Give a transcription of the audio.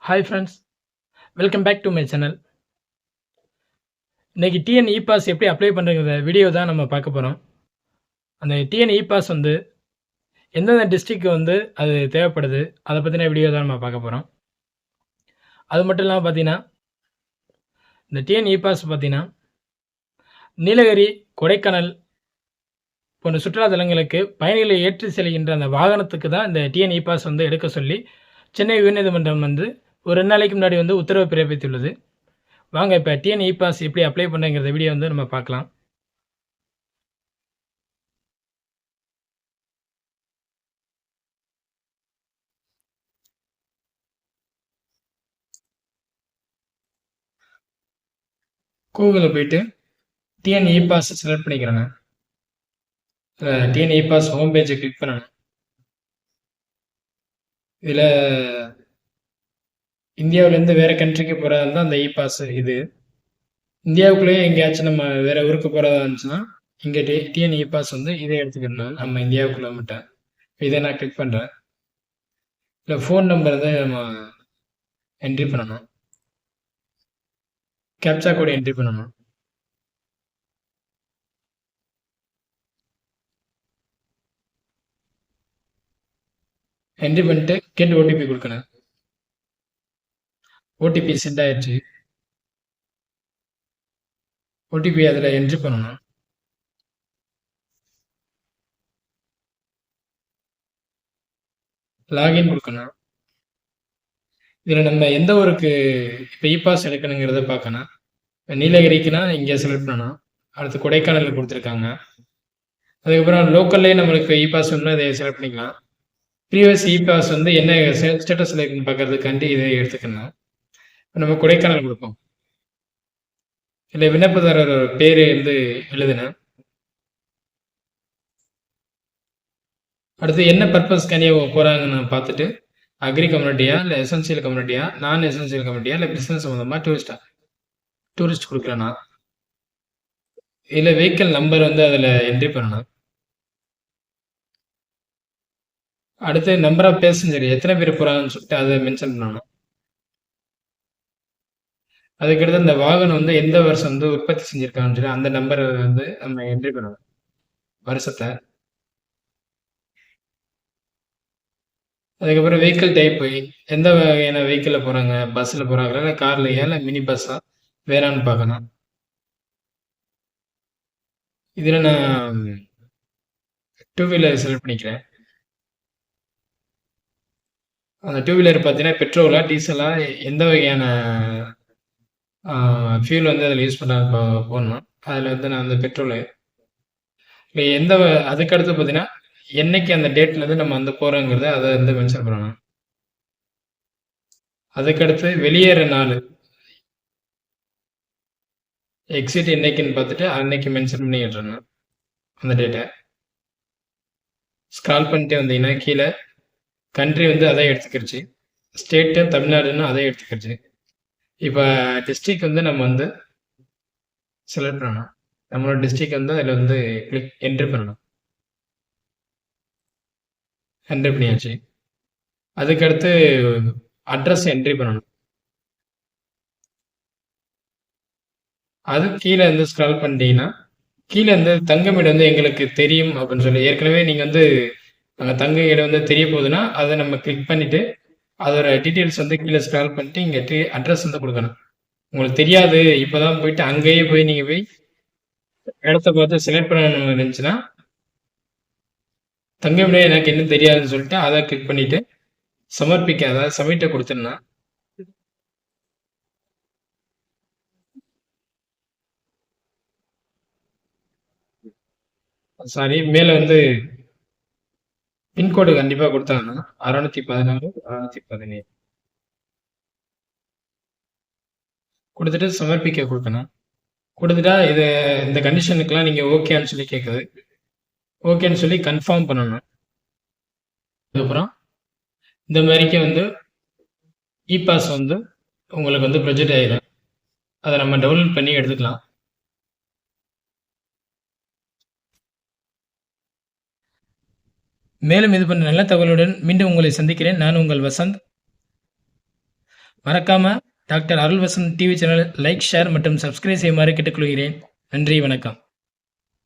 Hi friends, welcome back to my channel. இன்னைக்கு TN e pass எப்படி apply பண்ணுறங்கிற video தான் நம்ம பார்க்க போகிறோம். அந்த டிஎன் இ பாஸ் வந்து எந்தெந்த டிஸ்ட்ரிக்ட் வந்து அது தேவைப்படுது, அதை பற்றின வீடியோ தான் நம்ம பார்க்க போகிறோம். அது மட்டும் இல்லாமல் பார்த்தீங்கன்னா, இந்த டிஎன் இ பாஸ் பார்த்தீங்கன்னா, நீலகிரி, கொடைக்கானல் போன்ற சுற்றுலா தலங்களுக்கு பயணிகளை ஏற்றி செல்கின்ற அந்த வாகனத்துக்கு தான் இந்த டிஎன் இ பாஸ் வந்து எடுக்க சொல்லி சென்னை உயர்நீதிமன்றம் வந்து ஒரு 2 நாளைக்கு முன்னாடி வந்து உத்தரவு பிறப்பித்துள்ளது. வாங்க இப்போ டிஎன் இ பாஸ் எப்படி அப்ளை பண்ணுறங்கிற வீடியோ வந்து நம்ம பார்க்கலாம். கூகுளில் போயிட்டு டிஎன் இ பாஸ் செலக்ட் பண்ணிக்கிறேங்க. டிஎன் இ பாஸ் ஹோம் பேஜை கிளிக் பண்ணணும். இதில் இந்தியாவிலேருந்து வேறு கண்ட்ரிக்கு போகிறதா இருந்தால் அந்த இ பாஸ் இது. இந்தியாவுக்குள்ளேயே எங்கேயாச்சும் நம்ம வேறு ஊருக்கு போகிறதா இருந்துச்சுன்னா இங்கே டிஎன் இ பாஸ் வந்து இதை எடுத்துக்கணும், நம்ம இந்தியாவுக்குள்ளே மட்டும். இதை நான் கிளிக் பண்ணுறேன். இல்லை ஃபோன் நம்பர் தான் நம்ம என்ட்ரி பண்ணணும், கேப்சா கோடு என்ட்ரி பண்ணணும். என்ட்ரி பண்ணிட்டு கெட் ஓடிபி கொடுக்கணும். ஓடிபி சென்ட் ஆயிடுச்சு. ஓடிபி அதில் என்ட்ரி பண்ணணும். லாகின் கொடுக்கணும். இதில் நம்ம எந்த ஊருக்கு இப்போ இ பாஸ் எடுக்கணுங்கிறத பார்க்கணும். இப்போ நீலகிரிக்குன்னா இங்கே செலக்ட் பண்ணணும். அடுத்து கொடைக்கானல் கொடுத்துருக்காங்க. அதுக்கப்புறம் லோக்கல்லே நம்மளுக்கு இ பாஸ் வேணும்னா இதை செலக்ட் பண்ணிக்கலாம். ப்ரீவியஸ் இ பாஸ் வந்து என்ன ஸ்டேட்டஸில் இருக்குன்னு பார்க்கறதுக்காண்டி இதை எடுத்துக்கணும். இப்போ நம்ம கொடைக்கானல் கொடுப்போம். இல்லை விண்ணப்பதாரர் பேர் வந்து எழுதுனேன். அடுத்து என்ன பர்பஸ்க்காண்டி போகிறாங்கன்னு பார்த்துட்டு அக்ரி கம்யூனிட்டியா, இல்லை எசென்சியல் கம்யூனிட்டியா, நான் எசென்சியல் கம்யூனிட்டியா, இல்லை பிஸ்னஸ் சம்மந்தமாக டூரிஸ்ட் கொடுக்குறேன்னா, இல்லை வெஹிக்கிள் நம்பர் வந்து அதில் என்ட்ரி பண்ணணும். அடுத்து நம்பர் ஆஃப் பேசஞ்சர் எத்தனை பேர் போகிறாங்கன்னு சொல்லிட்டு அதை மென்ஷன் பண்ணணும். அதுக்கடுத்து இந்த வாகனம் வந்து எந்த வருஷம் வந்து உற்பத்தி செஞ்சுருக்காங்கன்னு சொல்லி அந்த நம்பரை வந்து நம்ம என்ட்ரி பண்ணணும், வருஷத்தை. அதுக்கப்புறம் வெஹிக்கிள் டைப்பு, எந்த வகையான வெஹிக்கிளில் போகிறாங்க, பஸ்ஸில் போகிறாங்களா, இல்லை கார்லையா, இல்லை மினி பஸ்ஸா, வேறான்னு பார்க்கணும். இதில் நான் 2 வீலர் செலக்ட் பண்ணிக்கிறேன். அந்த 2 வீலர் பார்த்தீங்கன்னா பெட்ரோலா, டீசலா, எந்த வகையான ஃபியூல் வந்து அதில் யூஸ் பண்ண போடணும். அதில் வந்து நான் அந்த பெட்ரோலு இப்போ அதுக்கடுத்து பார்த்தீங்கன்னா என்னைக்கு அந்த டேட்லேருந்து நம்ம வந்து போகிறோங்கிறத அதை வந்து மென்ஷன் பண்ணணும். அதுக்கடுத்து வெளியேற நாள், எக்ஸிட் என்னைக்குன்னு பார்த்துட்டு அன்னைக்கு மென்ஷன் பண்ணிடுறேன் அந்த டேட்டை. ஸ்க்ரால் பண்ணிட்டே வந்தீங்கன்னா கீழே கண்ட்ரி வந்து அதை எடுத்துக்கிடுச்சு, ஸ்டேட்டு தமிழ்நாடுன்னு அதை எடுத்துக்கிடுச்சு. இப்போ டிஸ்ட்ரிக் வந்து நம்ம வந்து செலக்ட் பண்ணணும். நம்மளோட டிஸ்ட்ரிக் வந்து அதில் வந்து கிளிக் என்ட்ரி பண்ணணும். என்ட்ரி பண்ணியாச்சு. அதுக்கடுத்து அட்ரஸ் என்ட்ரி பண்ணணும். அது கீழே வந்து ஸ்க்ரால் பண்ணிட்டீங்கன்னா கீழே வந்து தங்குமிடம் வந்து எங்களுக்கு தெரியும் அப்படின்னு சொல்லி ஏற்கனவே நீங்கள் வந்து அங்கே தங்க இடம் வந்து தெரிய போகுதுன்னா அதை நம்ம கிளிக் பண்ணிவிட்டு அதோட டீட்டெயில்ஸ் வந்து கீழே ஸ்க்ரால் பண்ணிட்டு இங்கே அட்ரஸ் வந்து கொடுக்கணும். உங்களுக்கு தெரியாது, இப்போ தான் போயிட்டு அங்கேயே போய் நீங்கள் போய் இடத்த பார்த்து செலக்ட் பண்ணணும்னு இருந்துச்சுன்னா தங்குமிடம் எனக்கு இன்னும் தெரியாதுன்னு சொல்லிட்டு அதை கிளிக் பண்ணிவிட்டு சமர்ப்பிக்க, அதாவது சப்மிட்டை கொடுத்துருந்தா சாரி மேலே வந்து பின்கோடு கண்டிப்பாக கொடுத்தாங்கன்னா 616 617 கொடுத்துட்டு சமர்ப்பிக்க கொடுக்கணும். கொடுத்துட்டா இது இந்த கண்டிஷனுக்கெல்லாம் நீங்கள் ஓகேன்னு சொல்லி கேட்குது. ஓகேன்னு சொல்லி கன்ஃபார்ம் பண்ணணும். அதுக்கப்புறம் இந்த மாதிரிக்கு வந்து இ பாஸ் வந்து உங்களுக்கு வந்து ப்ரொஜெக்ட் ஆகிடும். அதை நம்ம டவுன்லோட் பண்ணி எடுத்துக்கலாம். மேலும் இது போன்ற நல்ல தகவலுடன் மீண்டும் உங்களை சந்திக்கிறேன். நான் உங்கள் வசந்த். மறக்காமல் doctor Arulvasanth TV channel like, share மற்றும் சப்ஸ்கிரைப் செய்யுமாறு கேட்டுக்கொள்கிறேன். நன்றி, வணக்கம்.